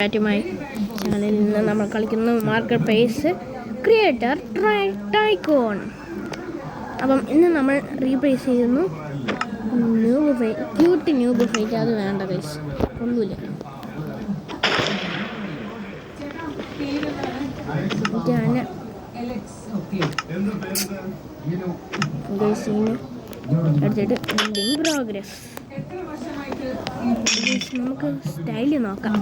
ായി ചാനലിൽ നിന്ന് നമ്മൾ കളിക്കുന്ന മാർക്കറ്റ് പ്ലേസ് ക്രിയേറ്റർ ടൈക്കോൺ. അപ്പം ഇന്ന് നമ്മൾ റീപ്ലേസ് ചെയ്യുന്നു ന്യൂബ് ഫൈറ്റ്. അത് വേണ്ട ഗൈസ്, ഒന്നുമില്ല. അടുത്തിട്ട് എൻഡിങ് പ്രോഗ്രസ്. നമുക്ക് സ്റ്റൈല് നോക്കാം.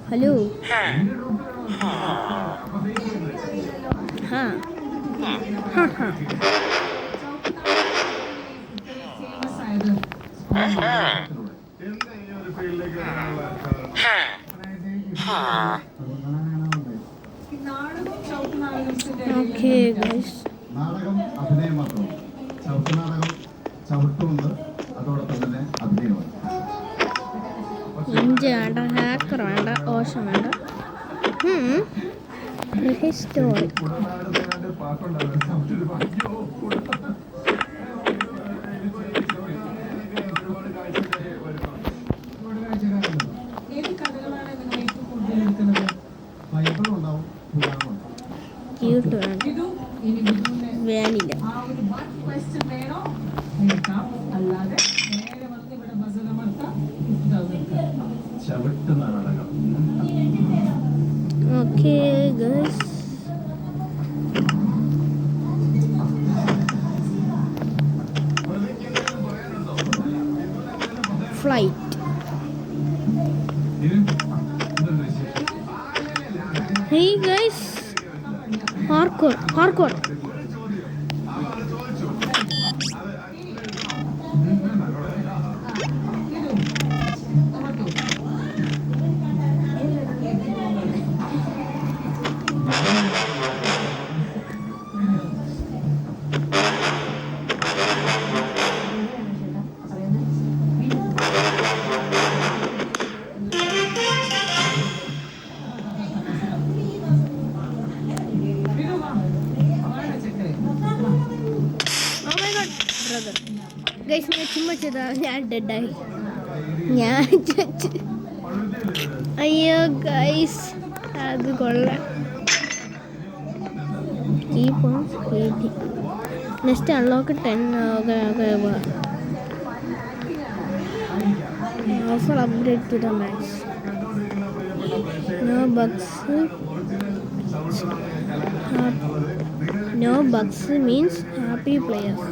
ഹലോ, ഓക്കെ ഗൈസ്, നാടകം അഭിനയം മാത്രം, ചവിട്ടുനാടകം ചവിട്ടുണ്ട്, അതോടൊപ്പം തന്നെ അഭിനയമാണ്. ഇഞ്ച വേണ്ട, ഹാക്കർ വേണ്ട, ഓഷം വേണ്ട. ഹിസ്റ്റോറി ക്യൂട്ട് വേണ്ട, വേനില്ല. Okay guys, flight. Hey guys, parkour. Guys, ഞാൻ ചുമ്മാ ചെയ്താ, ഞാൻ ഡെഡായി. അയ്യോ ഗൈസ്, അത് കൊള്ളാം. Next unlock 10. Offer upgrade to the max. No bugs means happy players.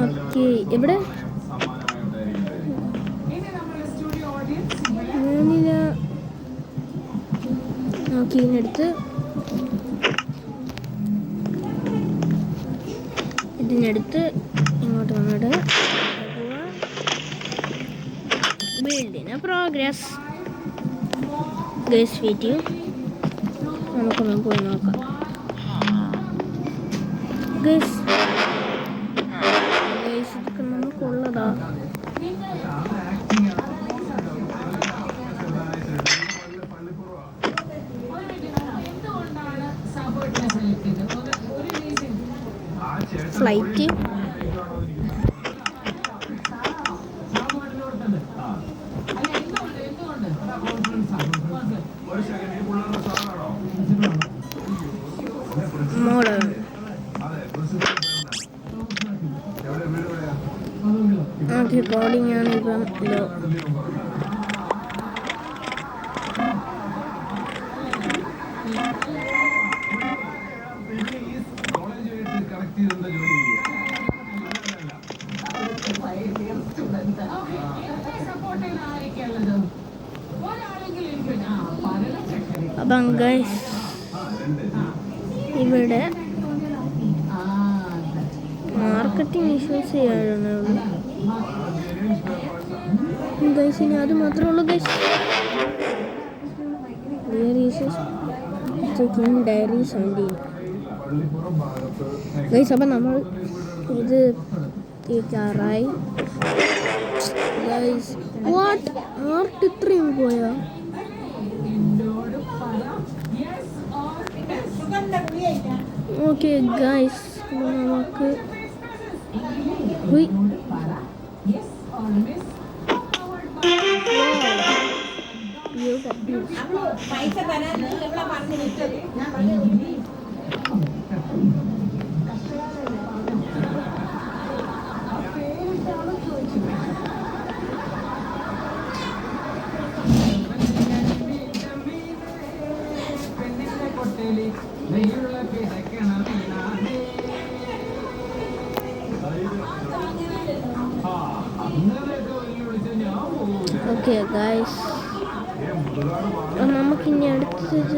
Okay, ഇവിടെ ഓക്കെ, ഇതിനടുത്ത് ഇങ്ങോട്ട് വന്നിട്ട് ബിൽഡിന് പ്രോഗ്രസ്. ഗൈസ് വെയിറ്റ് ചെയ്യും, നമുക്കൊന്ന് പോയി നോക്കാം. ഗൈസ് ഇതൊക്കെ നമുക്കുള്ളതാ. Flight, mode. ഓക്കെ, കോഡിങ് ആണ് ഇപ്പം ലോ. അപ്പം ഗൈസ്, ഇവിടെ മാർക്കറ്റിംഗ് ഇഷ്യൂസ് ചെയ്യാറുള്ളൂ ഗൈസ്. ഇനി അത് മാത്രമേ ഉള്ളൂ ഗൈസ്. Diary 17 guys. അപ്പം നമ്മൾ ഇത് തീർക്കാറായി ഗൈസ്. വാട്ട്, ആർട്ട് ഇത്രയും പോയാ? Yes or yes. Okay guys, നമുക്ക് ഉയ്. പൈസ തരാൻ ഇവിടെ പറഞ്ഞിട്ട് ഓക്കെ ഗൈസ്, നമുക്കിനി അടുത്തത്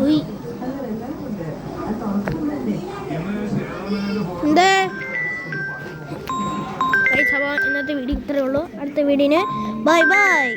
ഉയ്. എന്തേ ഗൈസ്, അപ്പോൾ ഇന്നത്തെ വീഡിയോ ഇത്രയേ ഉള്ളൂ. അടുത്ത വീഡിയോന് ബൈ ബൈ.